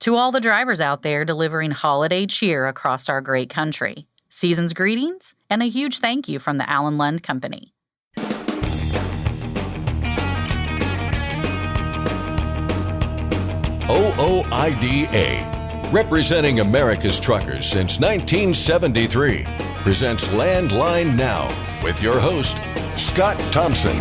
To all the drivers out there delivering holiday cheer across our great country, season's greetings and a huge thank you from the Allen Lund Company. OOIDA, representing America's truckers since 1973, presents Landline Now with your host, Scott Thompson.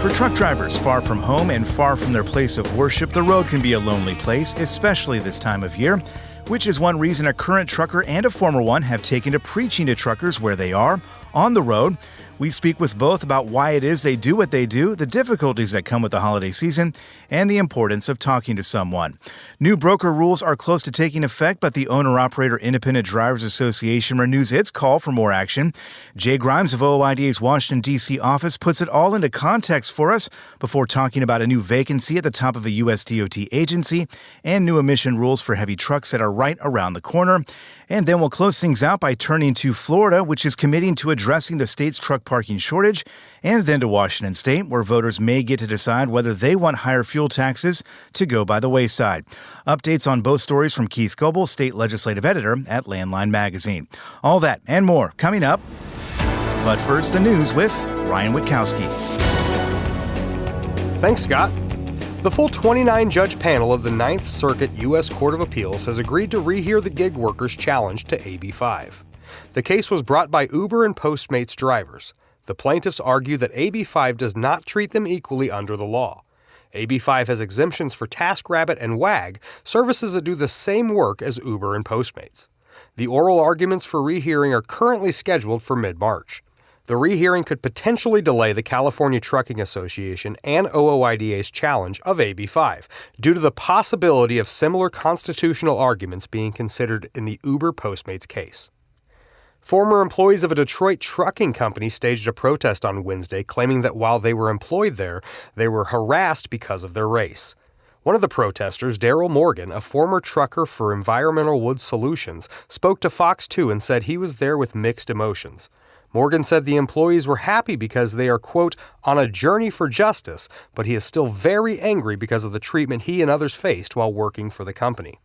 For truck drivers far from home and far from their place of worship, the road can be a lonely place, especially this time of year, which is one reason a current trucker and a former one have taken to preaching to truckers where they are, on the road. We speak with both about why it is they do what they do, the difficulties that come with the holiday season, and the importance of talking to someone. New broker rules are close to taking effect, but the Owner-Operator Independent Drivers Association renews its call for more action. Jay Grimes of OOIDA's Washington, D.C. office puts it all into context for us before talking about a new vacancy at the top of a U.S. DOT agency and new emission rules for heavy trucks that are right around the corner. And then we'll close things out by turning to Florida, which is committing to addressing the state's truck parking shortage, and then to Washington State, where voters may get to decide whether they want higher fuel taxes to go by the wayside. Updates on both stories from Keith Goebel, state legislative editor at Landline Magazine. All that and more coming up. But first, the news with Ryan Witkowski. Thanks, Scott. The full 29-judge panel of the Ninth Circuit U.S. Court of Appeals has agreed to rehear the gig workers' challenge to AB 5. The case was brought by Uber and Postmates drivers. The plaintiffs argue that AB 5 does not treat them equally under the law. AB 5 has exemptions for TaskRabbit and WAG, services that do the same work as Uber and Postmates. The oral arguments for rehearing are currently scheduled for mid-March. The rehearing could potentially delay the California Trucking Association and OOIDA's challenge of AB 5 due to the possibility of similar constitutional arguments being considered in the Uber-Postmates case. Former employees of a Detroit trucking company staged a protest on Wednesday, claiming that while they were employed there, they were harassed because of their race. One of the protesters, Daryl Morgan, a former trucker for Environmental Wood Solutions, spoke to Fox 2 and said he was there with mixed emotions. Morgan said the employees were happy because they are, quote, on a journey for justice, but he is still very angry because of the treatment he and others faced while working for the company.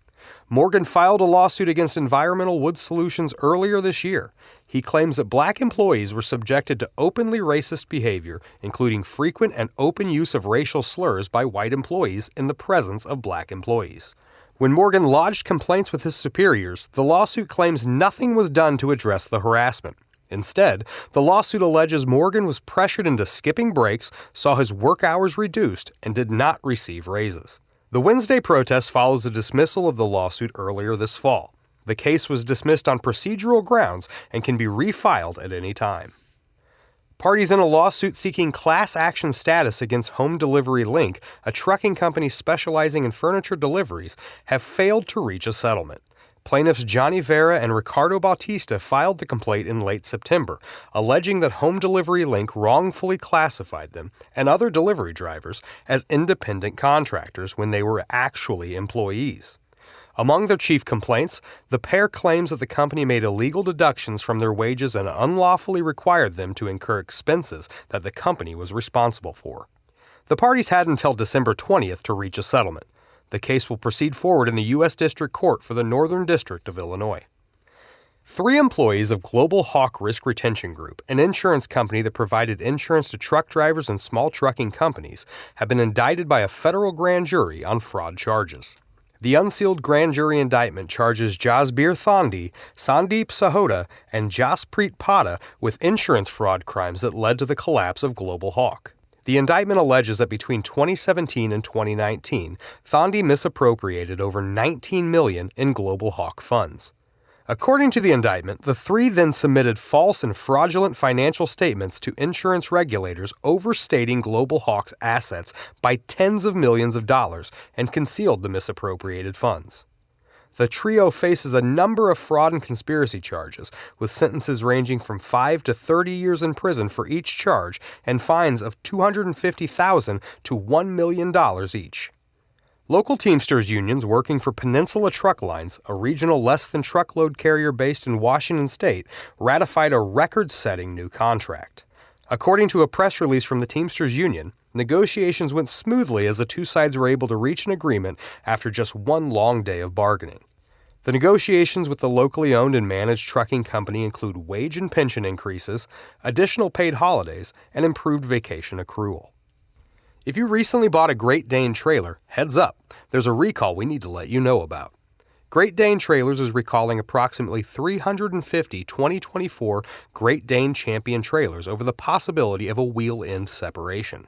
Morgan filed a lawsuit against Environmental Wood Solutions earlier this year. He claims that black employees were subjected to openly racist behavior, including frequent and open use of racial slurs by white employees in the presence of black employees. When Morgan lodged complaints with his superiors, the lawsuit claims nothing was done to address the harassment. Instead, the lawsuit alleges Morgan was pressured into skipping breaks, saw his work hours reduced, and did not receive raises. The Wednesday protest follows the dismissal of the lawsuit earlier this fall. The case was dismissed on procedural grounds and can be refiled at any time. Parties in a lawsuit seeking class action status against Home Delivery Link, a trucking company specializing in furniture deliveries, have failed to reach a settlement. Plaintiffs Johnny Vera and Ricardo Bautista filed the complaint in late September, alleging that Home Delivery Link wrongfully classified them and other delivery drivers as independent contractors when they were actually employees. Among their chief complaints, the pair claims that the company made illegal deductions from their wages and unlawfully required them to incur expenses that the company was responsible for. The parties had until December 20th to reach a settlement. The case will proceed forward in the U.S. District Court for the Northern District of Illinois. 3 employees of Global Hawk Risk Retention Group, an insurance company that provided insurance to truck drivers and small trucking companies, have been indicted by a federal grand jury on fraud charges. The unsealed grand jury indictment charges Jasbir Thandi, Sandeep Sahota, and Jaspreet Pada with insurance fraud crimes that led to the collapse of Global Hawk. The indictment alleges that between 2017 and 2019, Thandi misappropriated over $19 million in Global Hawk funds. According to the indictment, the 3 then submitted false and fraudulent financial statements to insurance regulators overstating Global Hawk's assets by tens of millions of dollars and concealed the misappropriated funds. The trio faces a number of fraud and conspiracy charges, with sentences ranging from 5 to 30 years in prison for each charge and fines of $250,000 to $1 million each. Local Teamsters unions working for Peninsula Truck Lines, a regional less-than-truckload carrier based in Washington State, ratified a record-setting new contract. According to a press release from the Teamsters Union, Negotiations went smoothly as the two sides were able to reach an agreement after just one long day of bargaining. The negotiations with the locally owned and managed trucking company include wage and pension increases, additional paid holidays, and improved vacation accrual. If you recently bought a Great Dane trailer, heads up, there's a recall we need to let you know about. Great Dane Trailers is recalling approximately 350 2024 Great Dane Champion trailers over the possibility of a wheel end separation.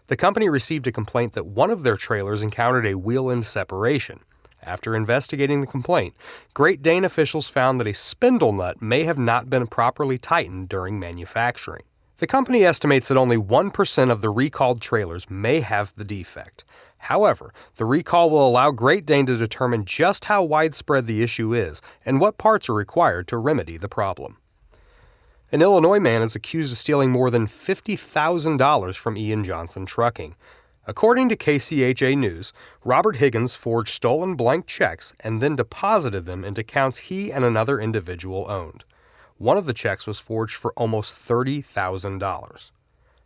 The company received a complaint that one of their trailers encountered a wheel end separation. After investigating the complaint, Great Dane officials found that a spindle nut may have not been properly tightened during manufacturing. The company estimates that only 1% of the recalled trailers may have the defect. However, the recall will allow Great Dane to determine just how widespread the issue is and what parts are required to remedy the problem. An Illinois man is accused of stealing more than $50,000 from Ian Johnson Trucking. According to KCHA News, Robert Higgins forged stolen blank checks and then deposited them into accounts he and another individual owned. One of the checks was forged for almost $30,000.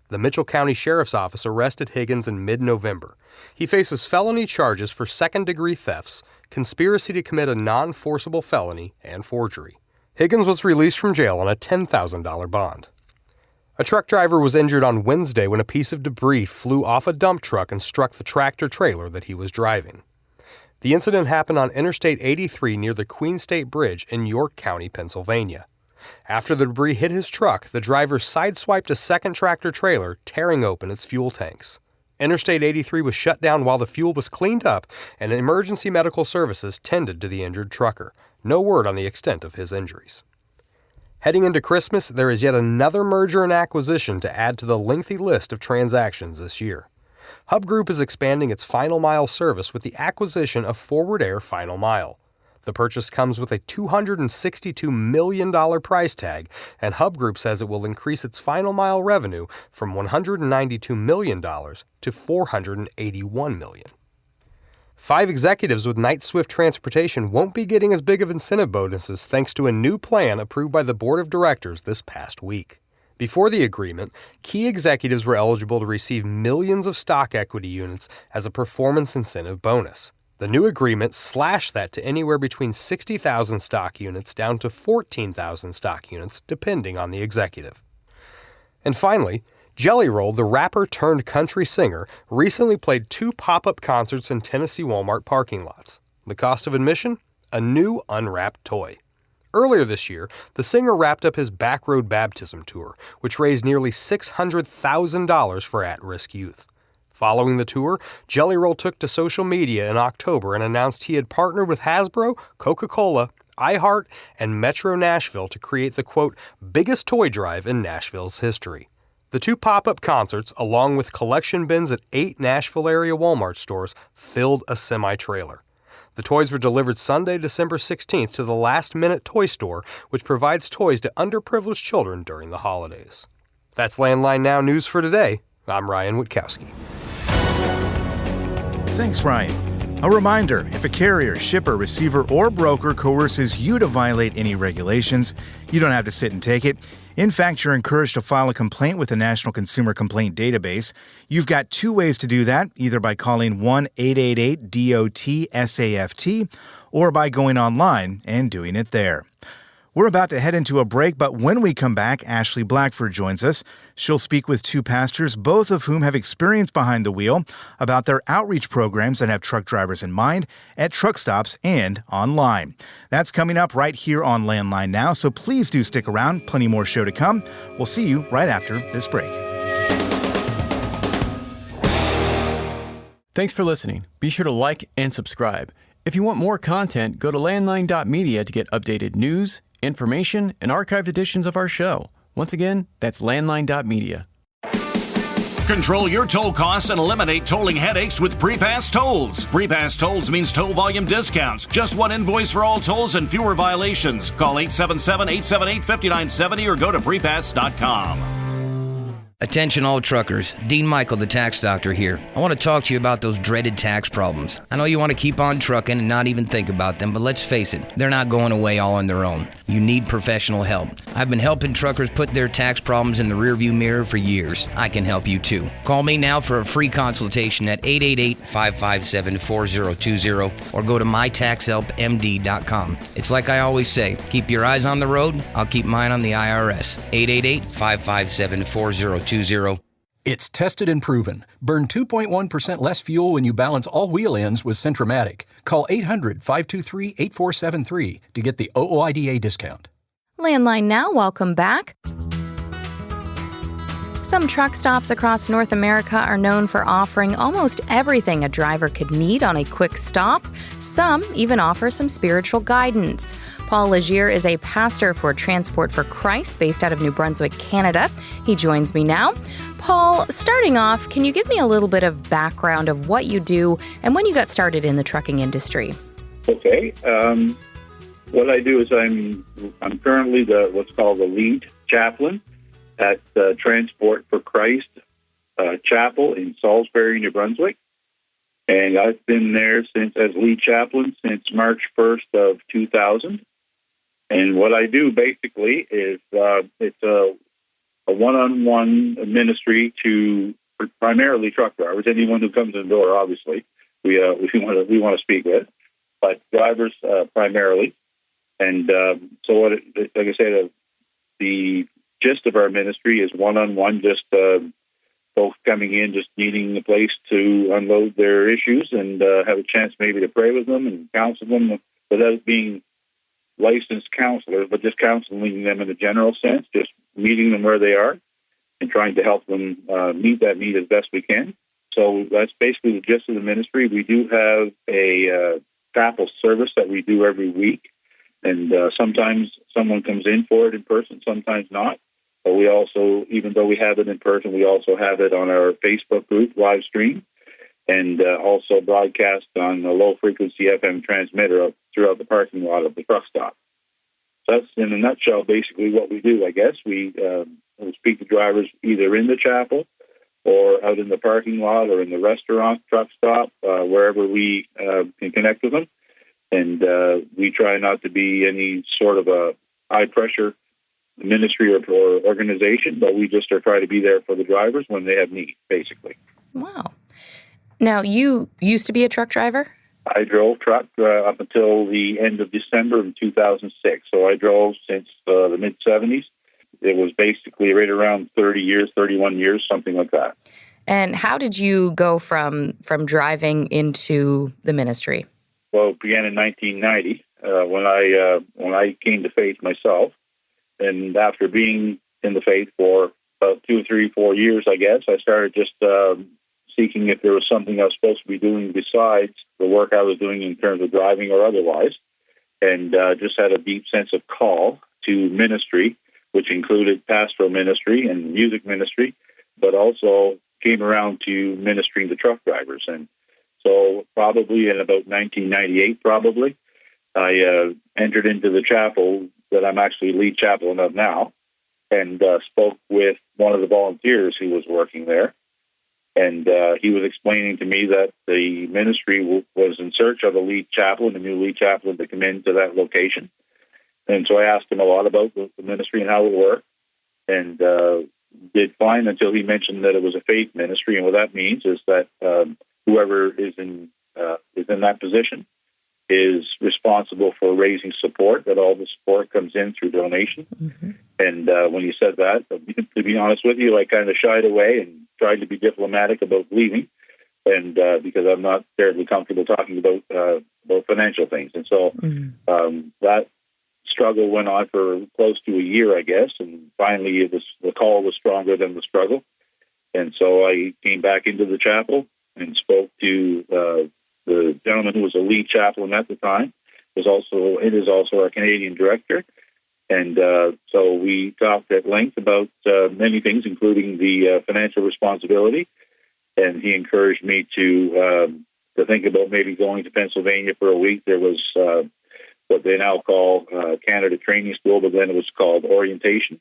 The Mitchell County Sheriff's Office arrested Higgins in mid-November. He faces felony charges for second-degree thefts, conspiracy to commit a non-forcible felony, and forgery. Higgins was released from jail on a $10,000 bond. A truck driver was injured on Wednesday when a piece of debris flew off a dump truck and struck the tractor-trailer that he was driving. The incident happened on Interstate 83 near the Queen State Bridge in York County, Pennsylvania. After the debris hit his truck, the driver sideswiped a second tractor-trailer, tearing open its fuel tanks. Interstate 83 was shut down while the fuel was cleaned up and emergency medical services tended to the injured trucker. No word on the extent of his injuries. Heading into Christmas, there is yet another merger and acquisition to add to the lengthy list of transactions this year. Hub Group is expanding its Final Mile service with the acquisition of Forward Air Final Mile. The purchase comes with a $262 million price tag, and Hub Group says it will increase its Final Mile revenue from $192 million to $481 million. 5 executives with Knight Swift Transportation won't be getting as big of incentive bonuses thanks to a new plan approved by the board of directors this past week. Before the agreement, key executives were eligible to receive millions of stock equity units as a performance incentive bonus. The new agreement slashed that to anywhere between 60,000 stock units down to 14,000 stock units, depending on the executive. And finally, Jelly Roll, the rapper turned country singer, recently played 2 pop-up concerts in Tennessee Walmart parking lots. The cost of admission? A new unwrapped toy. Earlier this year, the singer wrapped up his Backroad Baptism tour, which raised nearly $600,000 for at-risk youth. Following the tour, Jelly Roll took to social media in October and announced he had partnered with Hasbro, Coca-Cola, iHeart, and Metro Nashville to create the, quote, biggest toy drive in Nashville's history. The 2 pop-up concerts, along with collection bins at 8 Nashville area Walmart stores, filled a semi-trailer. The toys were delivered Sunday, December 16th to the Last Minute Toy Store, which provides toys to underprivileged children during the holidays. That's Landline Now News for today. I'm Ryan Witkowski. Thanks, Ryan. A reminder, if a carrier, shipper, receiver, or broker coerces you to violate any regulations, you don't have to sit and take it. In fact, you're encouraged to file a complaint with the National Consumer Complaint Database. You've got 2 ways to do that, either by calling 1-888-DOT-SAFT or by going online and doing it there. We're about to head into a break, but when we come back, Ashley Blackford joins us. She'll speak with 2 pastors, both of whom have experience behind the wheel, about their outreach programs that have truck drivers in mind at truck stops and online. That's coming up right here on Landline Now, so please do stick around. Plenty more show to come. We'll see you right after this break. Thanks for listening. Be sure to like and subscribe. If you want more content, go to landline.media to get updated news, information, and archived editions of our show. Once again, that's landline.media. Control your toll costs and eliminate tolling headaches with Prepass Tolls. Prepass Tolls means toll volume discounts. Just one invoice for all tolls and fewer violations. Call 877-878-5970 or go to prepass.com. Attention all truckers, Dean Michael, the tax doctor here. I want to talk to you about those dreaded tax problems. I know you want to keep on trucking and not even think about them, but let's face it, they're not going away all on their own. You need professional help. I've been helping truckers put their tax problems in the rearview mirror for years. I can help you too. Call me now for a free consultation at 888-557-4020 or go to mytaxhelpmd.com. It's like I always say, keep your eyes on the road, I'll keep mine on the IRS. 888-557-4020. It's tested and proven. Burn 2.1% less fuel when you balance all wheel ends with Centromatic. Call 800-523-8473 to get the OOIDA discount. Landline Now, welcome back. Some truck stops across North America are known for offering almost everything a driver could need on a quick stop. Some even offer some spiritual guidance. Paul Legier is a pastor for Transport for Christ based out of New Brunswick, Canada. He joins me now. Paul, starting off, can you give me a little bit of background of what you do and when you got started in the trucking industry? Okay. What I do is I'm currently what's called the lead chaplain at Transport for Christ Chapel in Salisbury, New Brunswick. And I've been there as lead chaplain since March 1st of 2000. And what I do basically is it's a one-on-one ministry to primarily truck drivers. Anyone who comes in the door, obviously, we want to speak with, but drivers primarily. And so, like I said, the gist of our ministry is one-on-one, just folks coming in, just needing a place to unload their issues and have a chance maybe to pray with them and counsel them without being licensed counselors, but just counseling them in a general sense, just meeting them where they are and trying to help them meet that need as best we can. So that's basically the gist of the ministry. We do have a chapel service that we do every week, and sometimes someone comes in for it in person, sometimes not. But we also, even though we have it in person, we also have it on our Facebook group, live stream, and also broadcast on a low-frequency FM transmitter throughout the parking lot of the truck stop. So that's, in a nutshell, basically what we do, I guess. We speak to drivers either in the chapel or out in the parking lot or in the restaurant, truck stop, wherever we can connect with them. And we try not to be any sort of a high-pressure ministry or organization, but we just are trying to be there for the drivers when they have need, basically. Wow. Now, you used to be a truck driver? I drove truck up until the end of December of 2006. So I drove since the mid-'70s. It was basically right around 30 years, 31 years, something like that. And how did you go from driving into the ministry? Well, it began in 1990 when I came to faith myself. And after being in the faith for about 2, 3, 4 years, I guess, I started just seeking if there was something I was supposed to be doing besides the work I was doing in terms of driving or otherwise, and just had a deep sense of call to ministry, which included pastoral ministry and music ministry, but also came around to ministering to truck drivers. And so probably in about 1998, I entered into the chapel that I'm actually lead chaplain of now, and spoke with one of the volunteers who was working there. And he was explaining to me that the ministry was in search of a lead chaplain, a new lead chaplain to come into that location. And so I asked him a lot about the ministry and how it worked, and did fine until he mentioned that it was a faith ministry. And what that means is that whoever is in that position is responsible for raising support, that all the support comes in through donation. Mm-hmm. And when he said that, to be honest with you, I kind of shied away and tried to be diplomatic about leaving, and because I'm not terribly comfortable talking about financial things. And so that struggle went on for close to a year, I guess, and finally the call was stronger than the struggle. And so I came back into the chapel and spoke to the gentleman who was a lead chaplain at the time. It is also our Canadian director. And so we talked at length about many things, including the financial responsibility. And he encouraged me to think about maybe going to Pennsylvania for a week. There was what they now call Canada Training School, but then it was called orientation.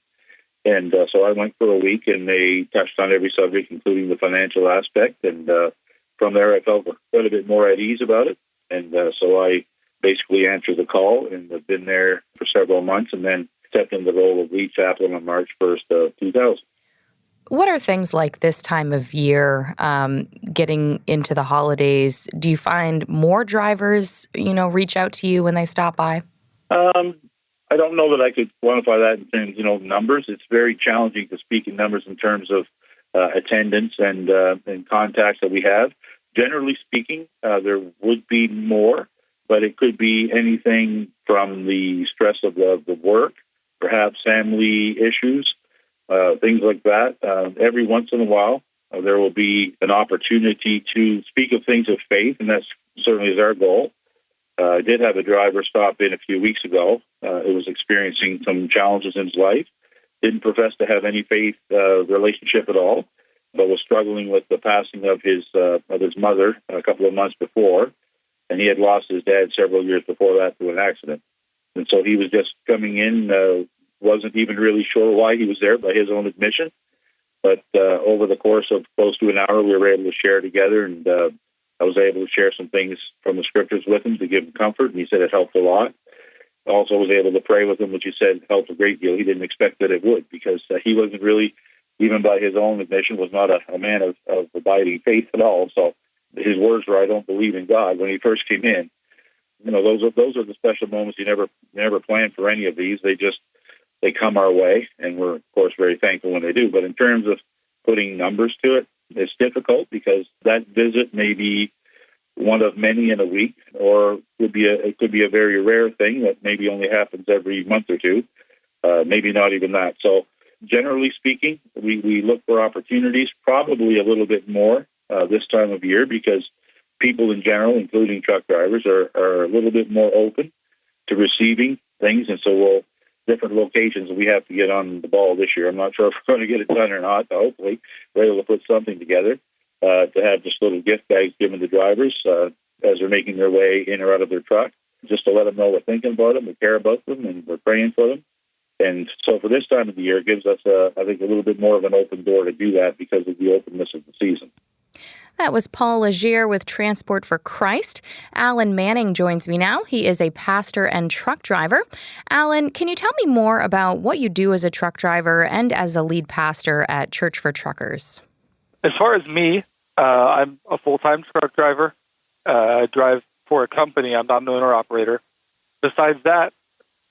And so I went for a week, and they touched on every subject, including the financial aspect. And from there, I felt quite a bit more at ease about it. And so I basically answered the call, and have been there for several months, and then stepped in the role of lead chaplain on March 1st, 2000. What are things like this time of year, getting into the holidays? Do you find more drivers, reach out to you when they stop by? I don't know that I could quantify that in terms, numbers. It's very challenging to speak in numbers in terms of attendance and contacts that we have. Generally speaking, there would be more, but it could be anything from the stress of the work, perhaps family issues, things like that. Every once in a while, there will be an opportunity to speak of things of faith, and that certainly is our goal. I did have a driver stop in a few weeks ago. It was experiencing some challenges in his life. Didn't profess to have any faith relationship at all, but was struggling with the passing of his mother a couple of months before, and he had lost his dad several years before that to an accident. And so he was just coming in, wasn't even really sure why he was there by his own admission. But over the course of close to an hour, we were able to share together, and I was able to share some things from the scriptures with him to give him comfort, and he said it helped a lot. Also was able to pray with him, which he said helped a great deal. He didn't expect that it would, because he wasn't really, even by his own admission, was not a man of abiding faith at all. So his words were, "I don't believe in God," when he first came in. Those are the special moments. You never plan for any of these. They come our way, and we're, of course, very thankful when they do. But in terms of putting numbers to it, it's difficult, because that visit may be one of many in a week, or it could be a very rare thing that maybe only happens every month or two, maybe not even that. So generally speaking, we look for opportunities, probably a little bit more this time of year, because people in general, including truck drivers, are a little bit more open to receiving things. And so different locations, we have to get on the ball this year. I'm not sure if we're going to get it done or not. Hopefully we're able to put something together to have just little gift bags given to drivers as they're making their way in or out of their truck, just to let them know we're thinking about them, we care about them, and we're praying for them. And so for this time of the year, it gives us, I think, a little bit more of an open door to do that because of the openness of the season. That was Paul Legier with Transport for Christ. Alan Manning joins me now. He is a pastor and truck driver. Alan, can you tell me more about what you do as a truck driver and as a lead pastor at Church for Truckers? As far as me, I'm a full-time truck driver. I drive for a company. I'm not an owner-operator. Besides that,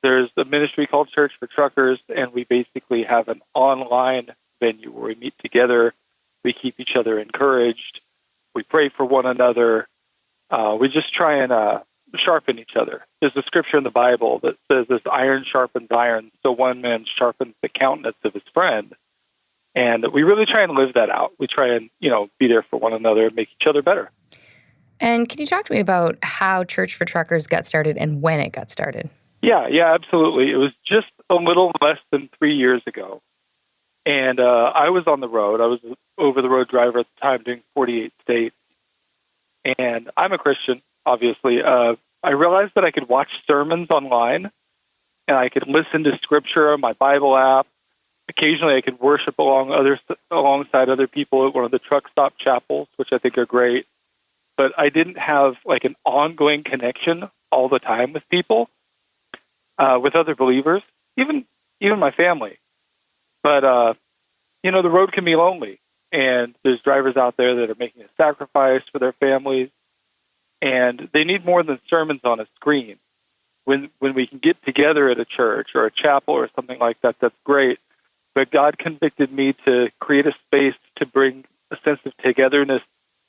there's a ministry called Church for Truckers, and we basically have an online venue where we meet together. We keep each other encouraged. We pray for one another. We just try and sharpen each other. There's a scripture in the Bible that says this iron sharpens iron, so one man sharpens the countenance of his friend. And we really try and live that out. We try and, be there for one another and make each other better. And can you talk to me about how Church for Truckers got started and when it got started? Yeah, absolutely. It was just a little less than 3 years ago. And I was on the road. I was an over-the-road driver at the time doing 48 states. And I'm a Christian, obviously. I realized that I could watch sermons online, and I could listen to scripture on my Bible app. Occasionally, I could worship alongside other people at one of the truck stop chapels, which I think are great. But I didn't have an ongoing connection all the time with people, with other believers, even my family. But the road can be lonely, and there's drivers out there that are making a sacrifice for their families, and they need more than sermons on a screen. When we can get together at a church or a chapel or something like that, that's great. But God convicted me to create a space to bring a sense of togetherness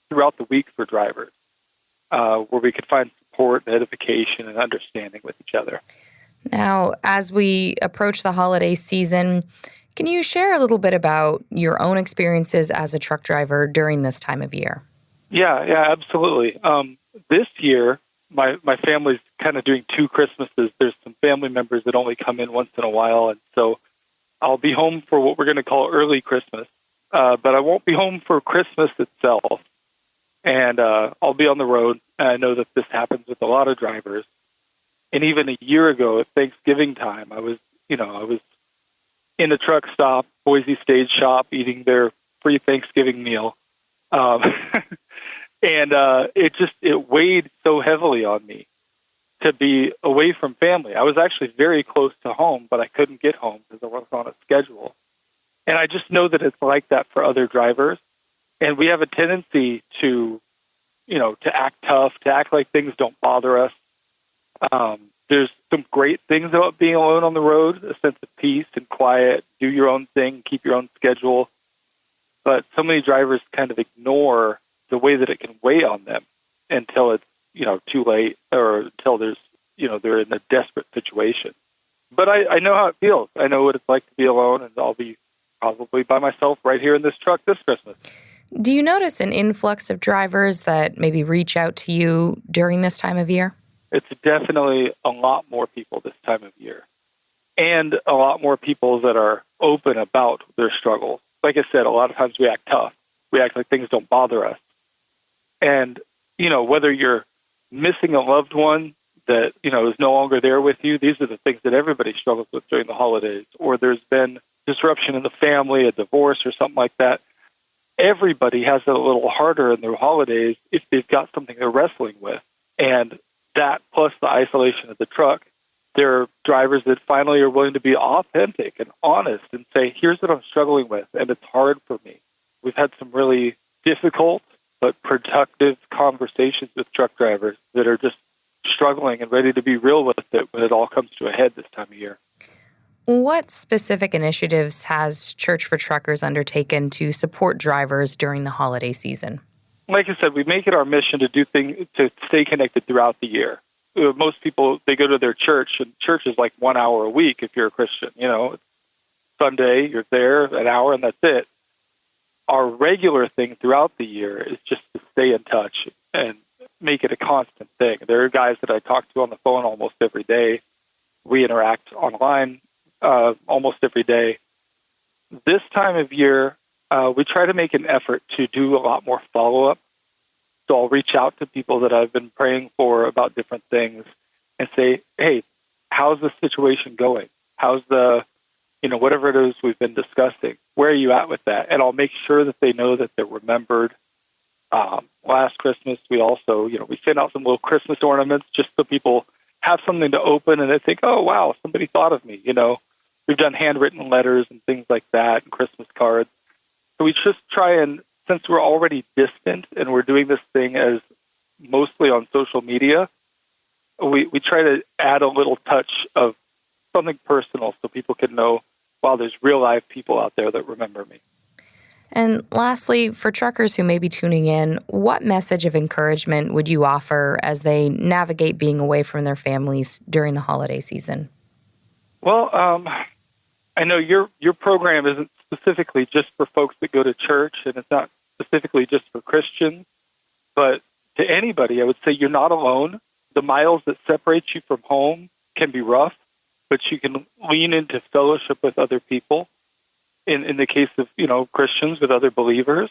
throughout the week for drivers, where we could find support and edification and understanding with each other. Now, as we approach the holiday season, can you share a little bit about your own experiences as a truck driver during this time of year? Yeah, absolutely. This year, my family's kind of doing two Christmases. There's some family members that only come in once in a while, and so I'll be home for what we're going to call early Christmas, but I won't be home for Christmas itself. And I'll be on the road, and I know that this happens with a lot of drivers. And even a year ago at Thanksgiving time, I was in a truck stop, Boise Stage shop, eating their free Thanksgiving meal. And it weighed so heavily on me to be away from family. I was actually very close to home, but I couldn't get home because I wasn't on a schedule. And I just know that it's like that for other drivers. And we have a tendency to act tough, to act like things don't bother us. There's some great things about being alone on the road, a sense of peace and quiet, do your own thing, keep your own schedule. But so many drivers kind of ignore the way that it can weigh on them until it's, too late, or until they're in a desperate situation. But I know how it feels. I know what it's like to be alone, and I'll be probably by myself right here in this truck this Christmas. Do you notice an influx of drivers that maybe reach out to you during this time of year? It's definitely a lot more people this time of year, and a lot more people that are open about their struggles. Like I said, a lot of times we act tough. We act like things don't bother us. And, whether you're missing a loved one that, is no longer there with you, these are the things that everybody struggles with during the holidays. Or there's been disruption in the family, a divorce or something like that. Everybody has it a little harder in their holidays if they've got something they're wrestling with. And that plus the isolation of the truck, there are drivers that finally are willing to be authentic and honest and say, here's what I'm struggling with, and it's hard for me. We've had some really difficult but productive conversations with truck drivers that are just struggling and ready to be real with it when it all comes to a head this time of year. What specific initiatives has Church for Truckers undertaken to support drivers during the holiday season? Like I said, we make it our mission to do things to stay connected throughout the year. Most people, they go to their church, and church is like 1 hour a week if you're a Christian. It's Sunday, you're there an hour, and that's it. Our regular thing throughout the year is just to stay in touch and make it a constant thing. There are guys that I talk to on the phone almost every day. We interact online almost every day. This time of year, we try to make an effort to do a lot more follow-up. So I'll reach out to people that I've been praying for about different things and say, hey, how's the situation going? How's the, whatever it is we've been discussing, where are you at with that? And I'll make sure that they know that they're remembered. Last Christmas, we also, we sent out some little Christmas ornaments just so people have something to open and they think, oh, wow, somebody thought of me. We've done handwritten letters and things like that and Christmas cards. So we just try and, since we're already distant and we're doing this thing as mostly on social media, we try to add a little touch of something personal so people can know, wow, there's real live people out there that remember me. And lastly, for truckers who may be tuning in, what message of encouragement would you offer as they navigate being away from their families during the holiday season? Well, I know your program isn't specifically just for folks that go to church, and it's not specifically just for Christians, but to anybody, I would say you're not alone. The miles that separate you from home can be rough, but you can lean into fellowship with other people. In the case of, Christians with other believers,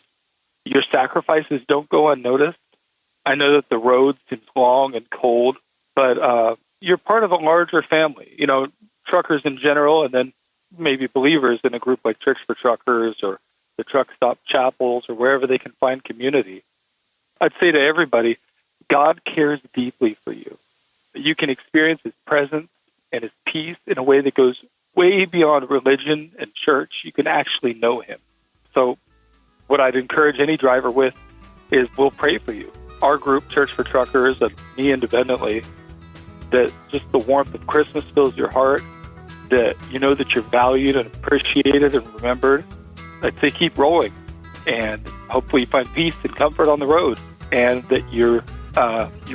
your sacrifices don't go unnoticed. I know that the road seems long and cold, but you're part of a larger family, truckers in general, and then maybe believers in a group like Church for Truckers or the truck stop chapels or wherever they can find community. I'd say to everybody, God cares deeply for you. You can experience His presence and His peace in a way that goes way beyond religion and church. You can actually know Him. So what I'd encourage any driver with is we'll pray for you. Our group, Church for Truckers, and me independently, that just the warmth of Christmas fills your heart, that you know that you're valued and appreciated and remembered. I'd say keep rolling, and hopefully you find peace and comfort on the road, and that you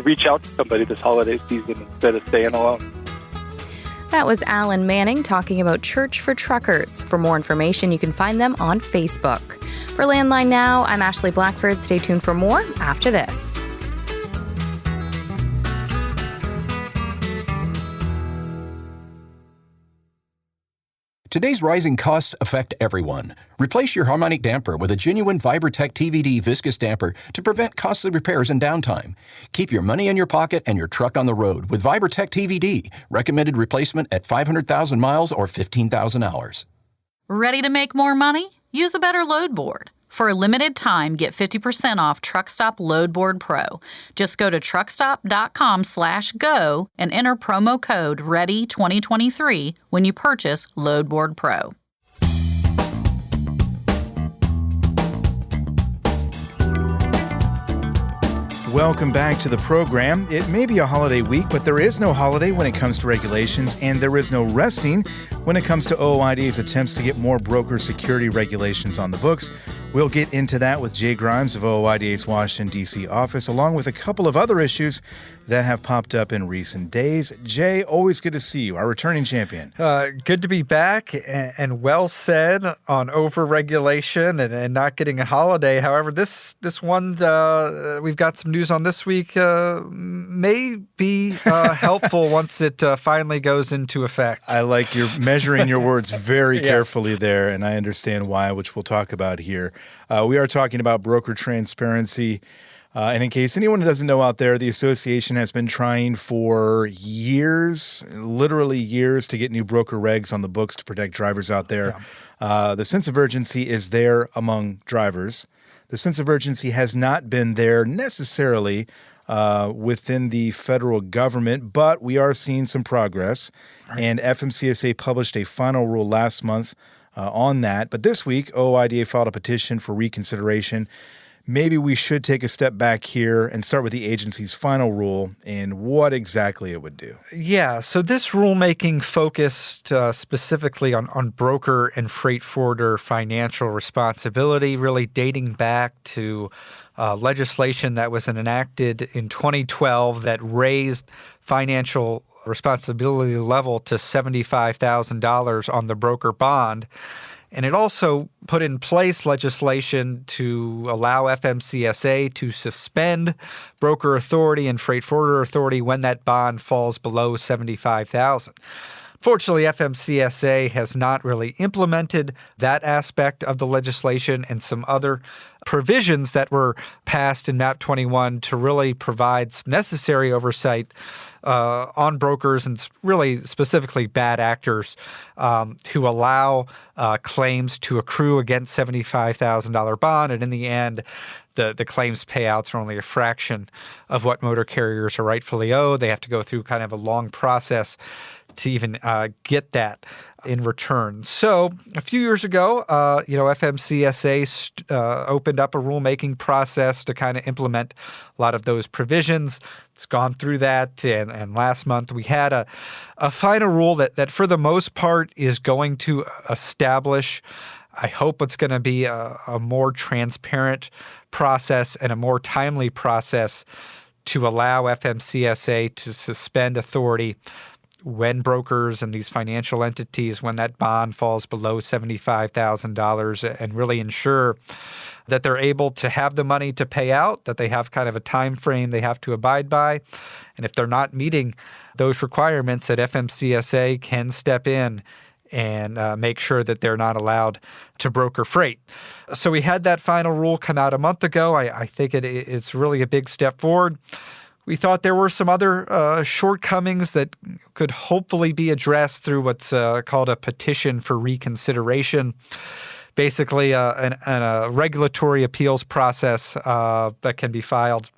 reach out to somebody this holiday season instead of staying alone. That was Alan Manning talking about Church for Truckers. For more information, you can find them on Facebook. For Landline Now, I'm Ashley Blackford. Stay tuned for more after this. Today's rising costs affect everyone. Replace your harmonic damper with a genuine VibraTech TVD viscous damper to prevent costly repairs and downtime. Keep your money in your pocket and your truck on the road with VibraTech TVD. Recommended replacement at 500,000 miles or 15,000 hours. Ready to make more money? Use a better load board. For a limited time, get 50% off Truckstop Load Board Pro. Just go to truckstop.com/go and enter promo code READY2023 when you purchase Load Board Pro. Welcome back to the program. It may be a holiday week, but there is no holiday when it comes to regulations, and there is no resting when it comes to OOID's attempts to get more broker security regulations on the books. We'll get into that with Jay Grimes of OOID's Washington, D.C. office, along with a couple of other issues that have popped up in recent days. Jay, always good to see you, our returning champion. Good to be back, and well said on over-regulation and not getting a holiday. However, this one, we've got some news on this week, may be helpful once it finally goes into effect. I like you're measuring your words very carefully there, and I understand why, which we'll talk about here. We are talking about broker transparency. And in case anyone doesn't know out there, the association has been trying for years, literally years, to get new broker regs on the books to protect drivers out there. Yeah. The sense of urgency is there among drivers. The sense of urgency has not been there necessarily within the federal government, but we are seeing some progress. Right. And FMCSA published a final rule last month on that. But this week, OOIDA filed a petition for reconsideration. Maybe we should take a step back here and start with the agency's final rule and what exactly it would do. Yeah, so this rulemaking focused specifically on broker and freight forwarder financial responsibility, really dating back to legislation that was enacted in 2012 that raised financial responsibility level to $75,000 on the broker bond. And it also put in place legislation to allow FMCSA to suspend broker authority and freight forwarder authority when that bond falls below $75,000. Fortunately, FMCSA has not really implemented that aspect of the legislation and some other provisions that were passed in MAP 21 to really provide some necessary oversight on brokers and really specifically bad actors who allow claims to accrue against $75,000 bond. And in the end, the claims payouts are only a fraction of what motor carriers are rightfully owed. They have to go through kind of a long process to even get that in return. So a few years ago, FMCSA opened up a rulemaking process to kind of implement a lot of those provisions. It's gone through that, and last month we had a final rule that for the most part is going to establish, I hope it's going to be a more transparent process and a more timely process to allow FMCSA to suspend authority when brokers and these financial entities, when that bond falls below $75,000, and really ensure that they're able to have the money to pay out, that they have kind of a time frame they have to abide by. And if they're not meeting those requirements, that FMCSA can step in and make sure that they're not allowed to broker freight. So we had that final rule come out a month ago. I think it's really a big step forward. We thought there were some other shortcomings that could hopefully be addressed through what's called a petition for reconsideration, basically a regulatory appeals process that can be filed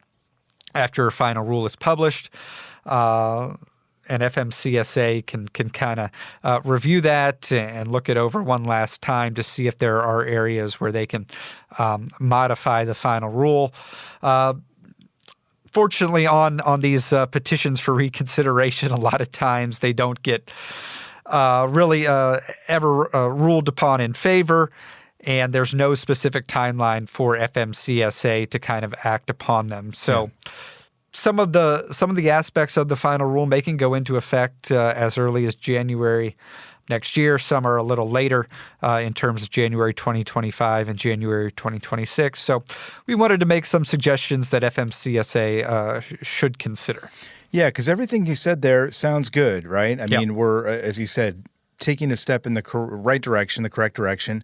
after a final rule is published. And FMCSA can kind of review that and look it over one last time to see if there are areas where they can modify the final rule. Fortunately, on these petitions for reconsideration, a lot of times they don't get really ever ruled upon in favor, and there's no specific timeline for FMCSA to kind of act upon them. So some of the aspects of the final rulemaking go into effect as early as January next year. Some are a little later in terms of January 2025 and January 2026. So we wanted to make some suggestions that FMCSA should consider. Yeah, because everything you said there sounds good, right? I mean, we're, as you said, taking a step in the right direction, the correct direction.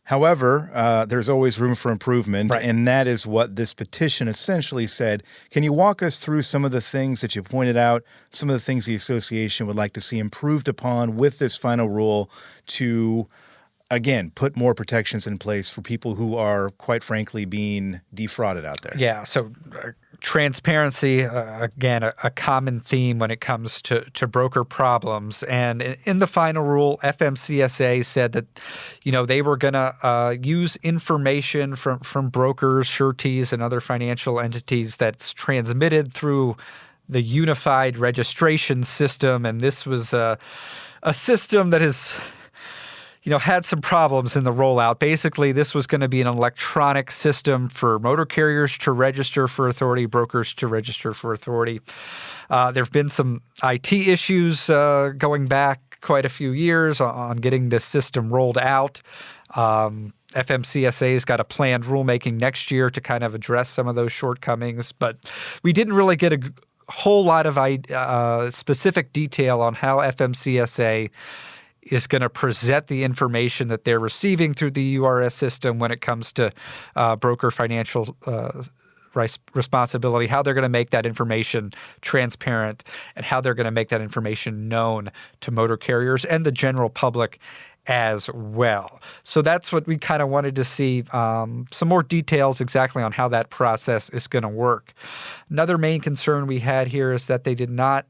However, there's always room for improvement, right. And that is what this petition essentially said. Can you walk us through some of the things that you pointed out, some of the things the association would like to see improved upon with this final rule to again, put more protections in place for people who are, quite frankly, being defrauded out there. Yeah, so transparency, again, a common theme when it comes to broker problems. And in the final rule, FMCSA said that, they were going to use information from brokers, sureties, and other financial entities that's transmitted through the unified registration system. And this was a system that has had some problems in the rollout. Basically, this was going to be an electronic system for motor carriers to register for authority, brokers to register for authority. There have been some IT issues going back quite a few years on getting this system rolled out. FMCSA's got a planned rulemaking next year to kind of address some of those shortcomings, but we didn't really get a whole lot of specific detail on how FMCSA is going to present the information that they're receiving through the URS system when it comes to broker financial responsibility, how they're going to make that information transparent, and how they're going to make that information known to motor carriers and the general public as well. So that's what we kind of wanted to see, some more details exactly on how that process is going to work. Another main concern we had here is that they did not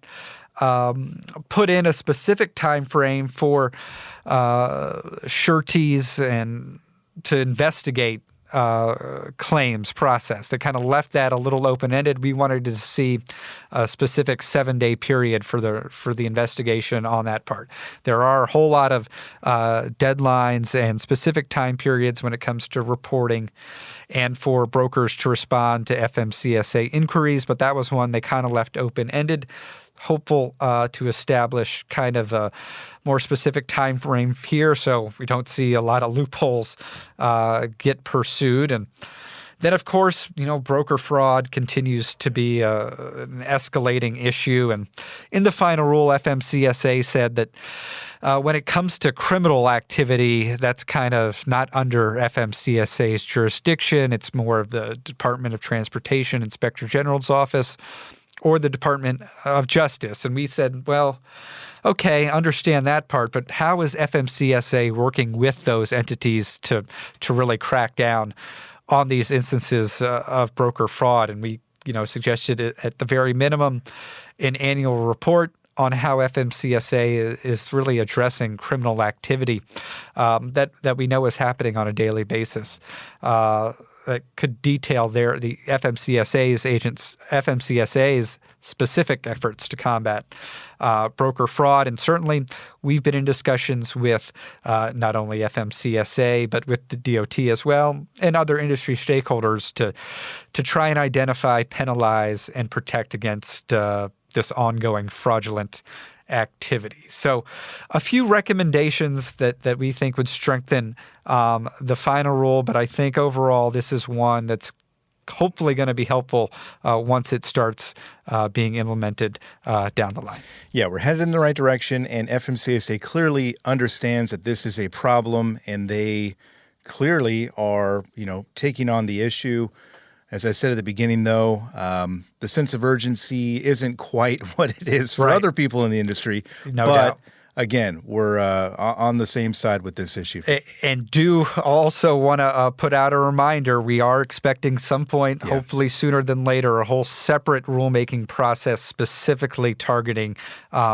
put in a specific time frame for sureties and to investigate claims process. They kind of left that a little open-ended. We wanted to see a specific 7-day period for the investigation on that part. There are a whole lot of deadlines and specific time periods when it comes to reporting and for brokers to respond to FMCSA inquiries, but that was one they kind of left open-ended. Hopeful to establish kind of a more specific time frame here so we don't see a lot of loopholes get pursued. And then, of course, broker fraud continues to be an escalating issue. And in the final rule, FMCSA said that when it comes to criminal activity, that's kind of not under FMCSA's jurisdiction. It's more of the Department of Transportation Inspector General's office or the Department of Justice. And we said, well, okay, understand that part, but how is FMCSA working with those entities to really crack down on these instances of broker fraud? And we, suggested at the very minimum an annual report on how FMCSA is really addressing criminal activity that we know is happening on a daily basis. That could detail the FMCSA's specific efforts to combat broker fraud. And certainly we've been in discussions with not only FMCSA, but with the DOT as well and other industry stakeholders to try and identify, penalize, and protect against this ongoing fraudulent activity. So a few recommendations that we think would strengthen the final rule, but I think overall this is one that's hopefully going to be helpful once it starts being implemented down the line. Yeah, we're headed in the right direction, and FMCSA clearly understands that this is a problem, and they clearly are, taking on the issue. As I said at the beginning, though, the sense of urgency isn't quite what it is for other people in the industry. No doubt. Again, we're on the same side with this issue. And do also want to put out a reminder, we are expecting some point, hopefully sooner than later, a whole separate rulemaking process specifically targeting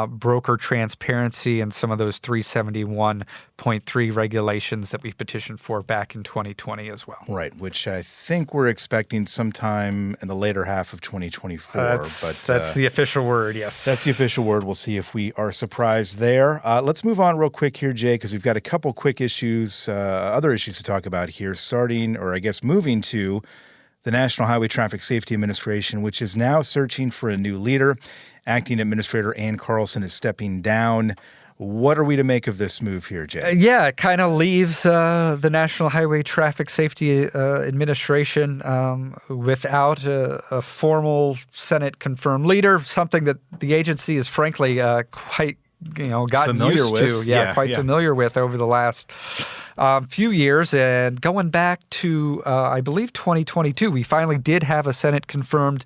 broker transparency and some of those 371.3 regulations that we petitioned for back in 2020 as well. Right, which I think we're expecting sometime in the later half of 2024. That's the official word, yes. That's the official word. We'll see if we are surprised there. Let's move on real quick here, Jay, because we've got a couple quick issues, other issues to talk about here, moving to the National Highway Traffic Safety Administration, which is now searching for a new leader. Acting Administrator Ann Carlson is stepping down. What are we to make of this move here, Jay? It kind of leaves the National Highway Traffic Safety Administration without a formal Senate-confirmed leader, something that the agency is frankly quite gotten Familiar used with. to, quite familiar with over the last few years. And going back to, I believe, 2022, we finally did have a Senate-confirmed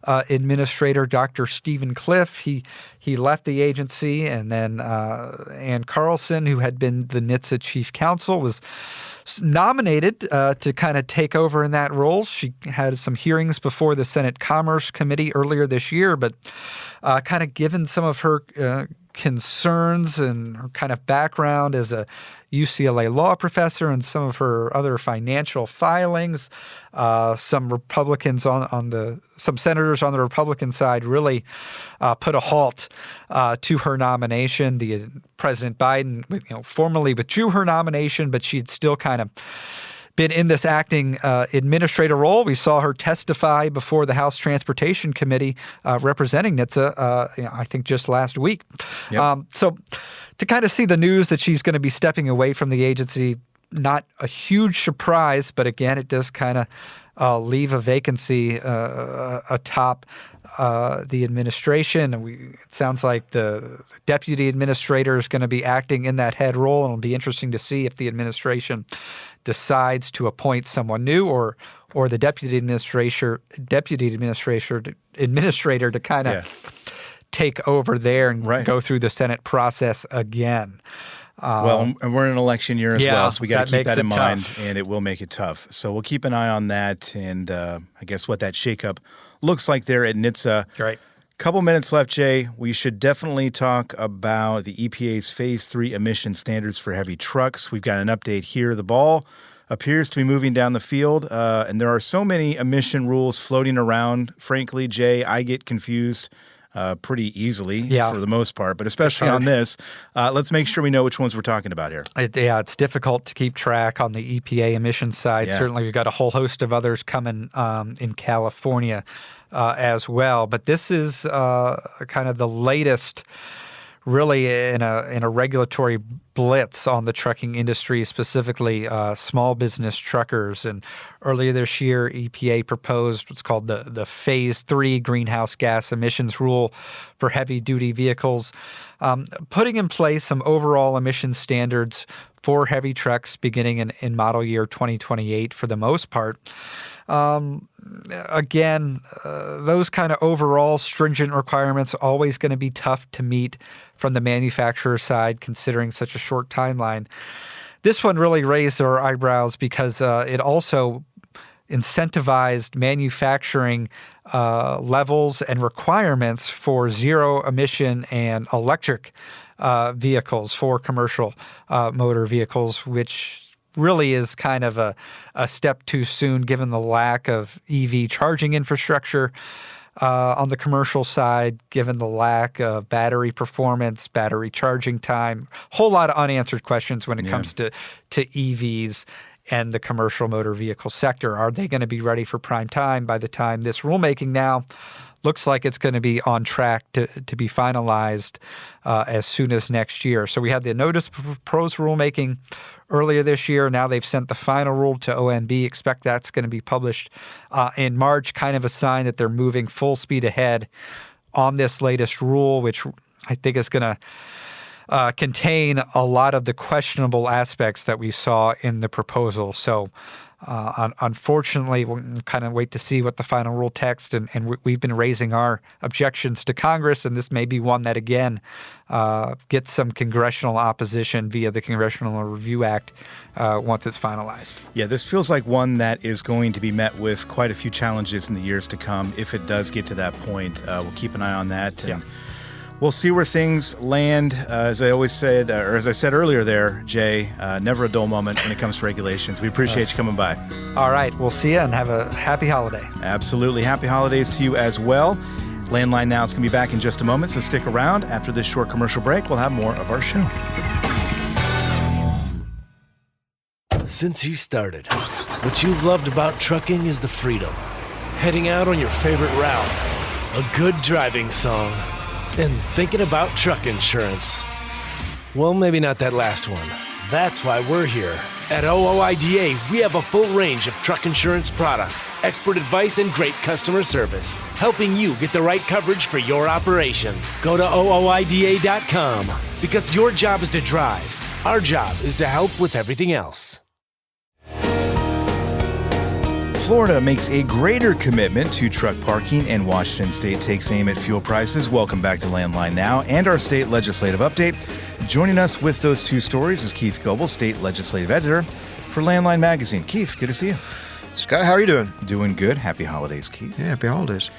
administrator, Dr. Stephen Cliff. He left the agency, and then Ann Carlson, who had been the NHTSA chief counsel, was nominated to kind of take over in that role. She had some hearings before the Senate Commerce Committee earlier this year, but kind of given some of her concerns and her kind of background as a UCLA law professor and some of her other financial filings, some Republicans some senators on the Republican side really put a halt to her nomination. President Biden, formally withdrew her nomination, but she'd still kind of been in this acting administrator role. We saw her testify before the House Transportation Committee representing NHTSA, I think just last week. Yep. So to kind of see the news that she's going to be stepping away from the agency, not a huge surprise, but again, it does kind of leave a vacancy atop the administration. And it sounds like the deputy administrator is going to be acting in that head role, and it'll be interesting to see if the administration decides to appoint someone new or the deputy administrator to kind of take over there and go through the Senate process again. And we're in an election year as well, so we got to keep that in mind, tough. and it will make it tough. So we'll keep an eye on that, and I guess what that shakeup looks like there at NHTSA. Right. Couple minutes left, Jay. We should definitely talk about the EPA's Phase 3 emission standards for heavy trucks. We've got an update here. The ball appears to be moving down the field, and there are so many emission rules floating around. Frankly, Jay, I get confused pretty easily for the most part, but especially on this. Let's make sure we know which ones we're talking about here. It's difficult to keep track on the EPA emissions side. Yeah. Certainly, we've got a whole host of others coming in California as well. But this is kind of the latest, really, in a regulatory blitz on the trucking industry, specifically small business truckers. And earlier this year, EPA proposed what's called the Phase 3 greenhouse gas emissions rule for heavy-duty vehicles, putting in place some overall emission standards for heavy trucks beginning in model year 2028 for the most part. Again, those kind of overall stringent requirements are always going to be tough to meet from the manufacturer side, considering such a short timeline. This one really raised our eyebrows because it also incentivized manufacturing levels and requirements for zero emission and electric vehicles for commercial motor vehicles, which really is kind of a step too soon given the lack of EV charging infrastructure on the commercial side, given the lack of battery performance, battery charging time, whole lot of unanswered questions when it comes to EVs and the commercial motor vehicle sector. Are they going to be ready for prime time by the time this rulemaking now looks like it's going to be on track to be finalized as soon as next year? So we had the notice of proposed rulemaking earlier this year. Now they've sent the final rule to OMB. Expect that's going to be published in March, kind of a sign that they're moving full speed ahead on this latest rule, which I think is going to contain a lot of the questionable aspects that we saw in the proposal. So unfortunately, we'll kind of wait to see what the final rule text, and we've been raising our objections to Congress, and this may be one that, again, gets some congressional opposition via the Congressional Review Act once it's finalized. Yeah, this feels like one that is going to be met with quite a few challenges in the years to come if it does get to that point. We'll keep an eye on that. And we'll see where things land. As I always said, or as I said earlier there, Jay, never a dull moment when it comes to regulations. We appreciate you coming by. All right. We'll see you and have a happy holiday. Absolutely. Happy holidays to you as well. Landline Now is going to be back in just a moment, so stick around. After this short commercial break, we'll have more of our show. Since you started, what you've loved about trucking is the freedom. Heading out on your favorite route, a good driving song, and thinking about truck insurance. Well, maybe not that last one, That's why we're here. At OOIDA, we have a full range of truck insurance products, expert advice, and great customer service, helping you get the right coverage for your operation. Go to OOIDA.com because your job is to drive. Our job is to help with everything else. Florida makes a greater commitment to truck parking, and Washington State takes aim at fuel prices. Welcome back to Landline Now and our state legislative update. Joining us with those two stories is Keith Goebel, state legislative editor for Landline Magazine. Keith, good to see you. Scott, how are you doing? Doing good. Happy holidays, Keith. Yeah, happy holidays.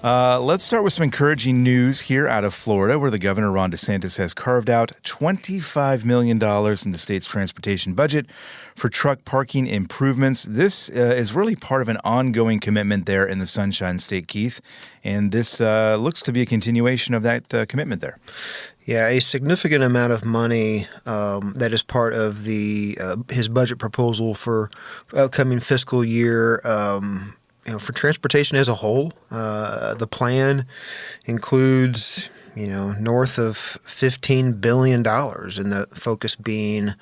Let's start with some encouraging news here out of Florida, where the governor, Ron DeSantis, has carved out $25 million in the state's transportation budget for truck parking improvements. This is really part of an ongoing commitment there in the Sunshine State, Keith, and this looks to be a continuation of that commitment there. Yeah, a significant amount of money that is part of his budget proposal for upcoming fiscal year. For transportation as a whole, the plan includes, north of $15 billion, and the focus being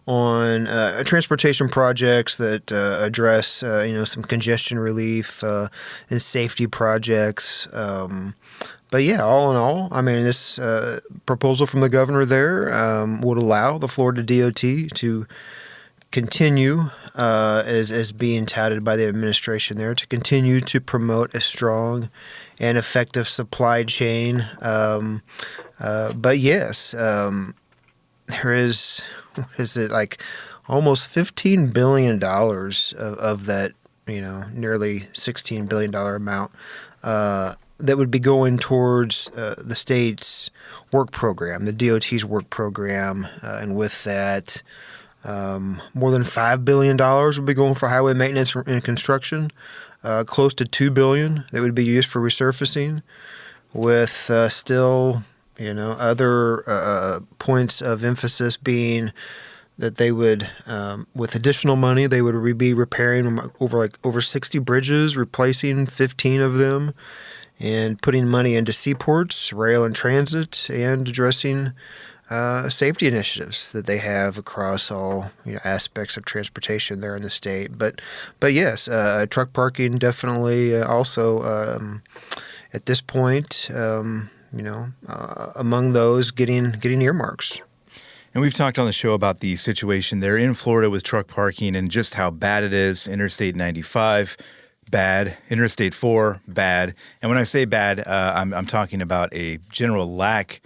on transportation projects that address, some congestion relief and safety projects. But yeah, all in all, this proposal from the governor there would allow the Florida DOT to continue, as being touted by the administration there, to continue to promote a strong and effective supply chain. But yes, there is, almost $15 billion of that, nearly $16 billion amount that would be going towards the state's work program, the DOT's work program, and with that, more than $5 billion would be going for highway maintenance and construction, close to $2 billion that would be used for resurfacing, with still, other points of emphasis being that they would, with additional money, they would be repairing over 60 bridges, replacing 15 of them, and putting money into seaports, rail and transit, and addressing safety initiatives that they have across all aspects of transportation there in the state. But yes, truck parking definitely also at this point, among those getting earmarks. And we've talked on the show about the situation there in Florida with truck parking and just how bad it is. Interstate 95, bad. Interstate 4, bad. And when I say bad, I'm talking about a general lack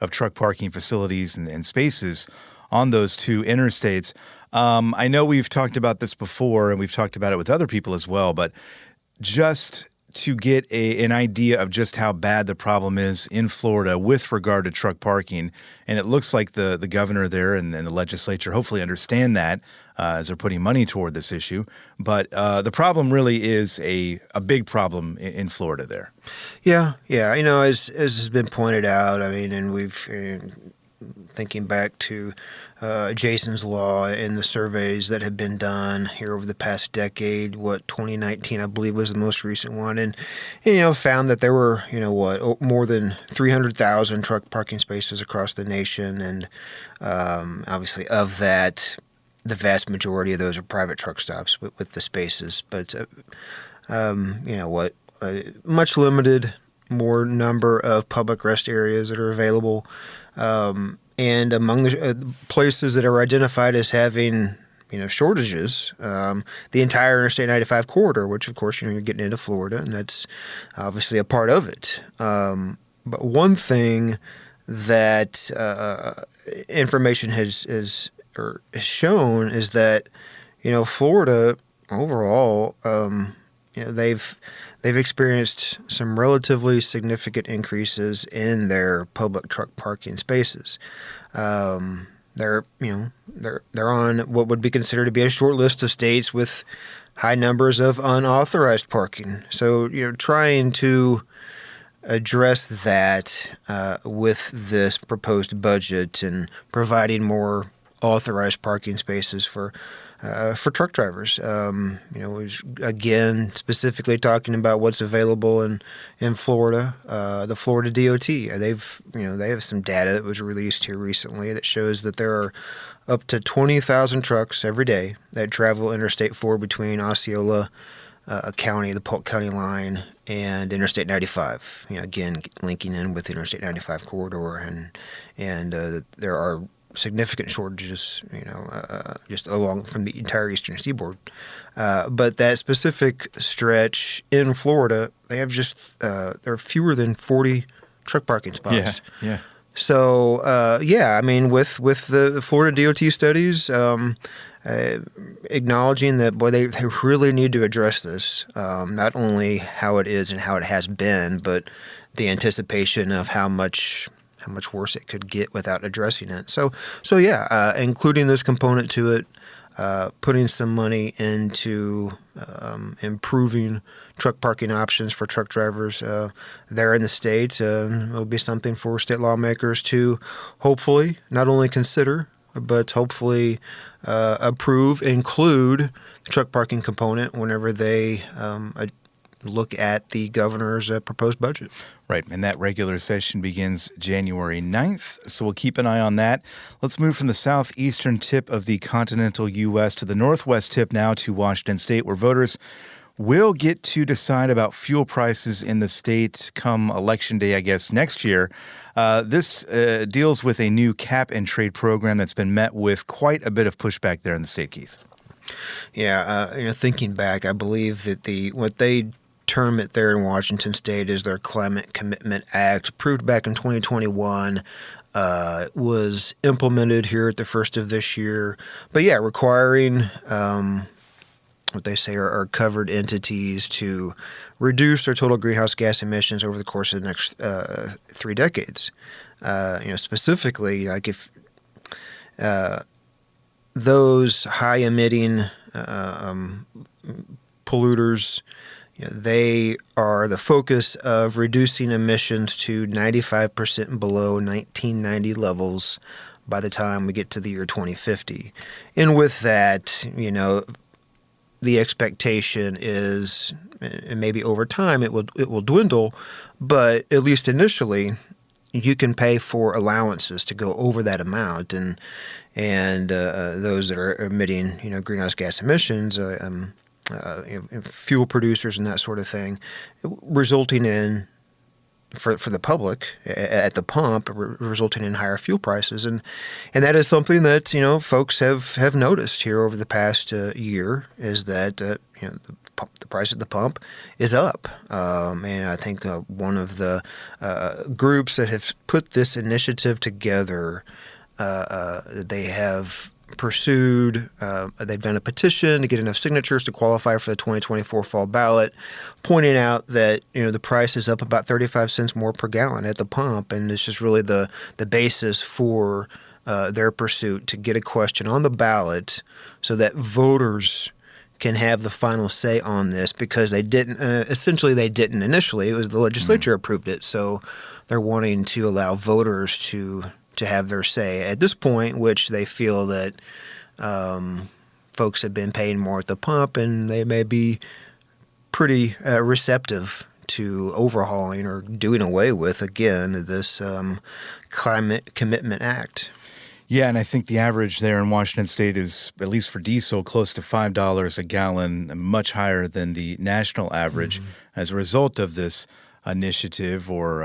of truck parking facilities and spaces on those two interstates. I know we've talked about this before, and we've talked about it with other people as well, but just to get an idea of just how bad the problem is in Florida with regard to truck parking, and it looks like the governor there and the legislature hopefully understand that as they're putting money toward this issue. But the problem really is a big problem in Florida there. Yeah. As has been pointed out, and we've thinking back to Jason's Law and the surveys that have been done here over the past decade. 2019, I believe, was the most recent one, and found that there were more than 300,000 truck parking spaces across the nation, and obviously of that, the vast majority of those are private truck stops with the spaces. But much limited more number of public rest areas that are available. And among the places that are identified as having, shortages, the entire Interstate 95 corridor, which, of course, you're getting into Florida, and that's obviously a part of it. But one thing that information has shown is that, Florida overall, they've experienced some relatively significant increases in their public truck parking spaces. They're on what would be considered to be a short list of states with high numbers of unauthorized parking. So, trying to address that with this proposed budget and providing more authorized parking spaces for for truck drivers. Again, specifically talking about what's available in Florida, the Florida DOT. They have some data that was released here recently that shows that there are up to 20,000 trucks every day that travel Interstate 4 between Osceola County, the Polk County line, and Interstate 95. Again, linking in with the Interstate 95 corridor, and there are significant shortages, just along from the entire eastern seaboard. But that specific stretch in Florida, they have there are fewer than 40 truck parking spots. Yeah. So, with the Florida DOT studies, acknowledging that, boy, they really need to address this, not only how it is and how it has been, but the anticipation of how much worse it could get without addressing it. So including this component to it, putting some money into improving truck parking options for truck drivers there in the state will be something for state lawmakers to hopefully not only consider, but hopefully include the truck parking component whenever they look at the governor's proposed budget. Right, and that regular session begins January 9th, so we'll keep an eye on that. Let's move from the southeastern tip of the continental U.S. to the northwest tip now to Washington State, where voters will get to decide about fuel prices in the state come Election Day, I guess, next year. This deals with a new cap-and-trade program that's been met with quite a bit of pushback there in the state, Keith. Yeah, thinking back, I believe that what they term it there in Washington State is their Climate Commitment Act, approved back in 2021, was implemented here at the first of this year. But yeah, requiring what they say are covered entities to reduce their total greenhouse gas emissions over the course of the next 3 decades. Specifically, like if those high-emitting polluters, they are the focus of reducing emissions to 95% below 1990 levels by the time we get to the year 2050. And with that, the expectation is, and maybe over time it will dwindle, but at least initially, you can pay for allowances to go over that amount, and those that are emitting greenhouse gas emissions. Fuel producers and that sort of thing, resulting in, for the public at the pump, resulting in higher fuel prices. And that is something that, folks have noticed here over the past year, is that, the price at the pump is up. And I think one of the groups that have put this initiative together, they have pursued, they've done a petition to get enough signatures to qualify for the 2024 fall ballot, pointing out that the price is up about 35 cents more per gallon at the pump, and this is really the basis for their pursuit to get a question on the ballot so that voters can have the final say on this, because they didn't initially. It was the legislature approved it, so they're wanting to allow voters to have their say at this point, which they feel that folks have been paying more at the pump, and they may be pretty receptive to overhauling or doing away with, again, this Climate Commitment Act. Yeah, and I think the average there in Washington State is, at least for diesel, close to $5 a gallon, much higher than the national average as a result of this initiative or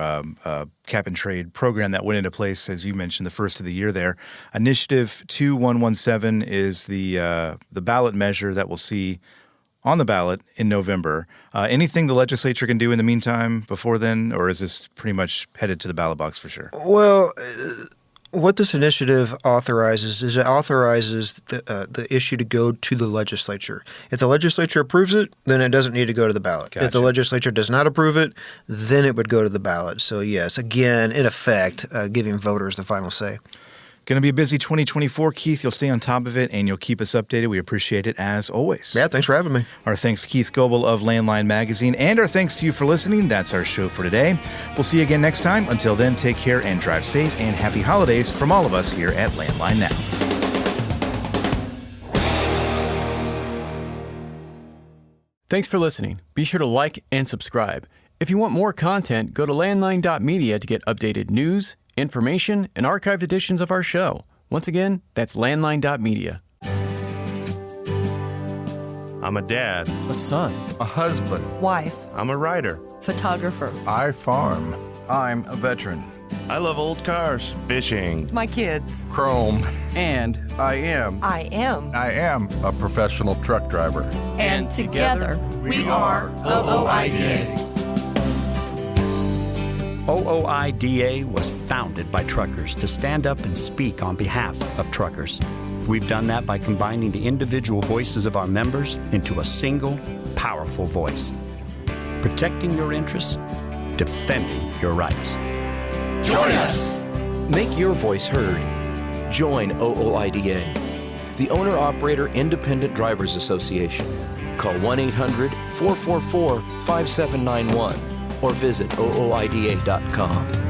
cap-and-trade program that went into place, as you mentioned, the first of the year there. Initiative 2117 is the ballot measure that we'll see on the ballot in November. Anything the legislature can do in the meantime before then, or is this pretty much headed to the ballot box for sure? Well, what this initiative authorizes is the issue to go to the legislature. If the legislature approves it, then it doesn't need to go to the ballot. Gotcha. If the legislature does not approve it, then it would go to the ballot. So yes, again, in effect, giving voters the final say. Going to be a busy 2024, Keith. You'll stay on top of it, and you'll keep us updated. We appreciate it, as always. Yeah, thanks for having me. Our thanks to Keith Goebel of Landline Magazine, and our thanks to you for listening. That's our show for today. We'll see you again next time. Until then, take care and drive safe, and happy holidays from all of us here at Landline Now. Thanks for listening. Be sure to like and subscribe. If you want more content, go to landline.media to get updated news, information, and archived editions of our show. Once again, that's landline.media. I'm a dad, a son, a husband, wife, I'm a writer, photographer. I farm. I'm a veteran. I love old cars, fishing, my kids, Chrome. And I am a professional truck driver. And together we are OOIDA. OOIDA was founded by truckers to stand up and speak on behalf of truckers. We've done that by combining the individual voices of our members into a single, powerful voice. Protecting your interests, defending your rights. Join us! Make your voice heard. Join OOIDA, the Owner-Operator Independent Drivers Association. Call 1-800-444-5791 or visit ooida.com.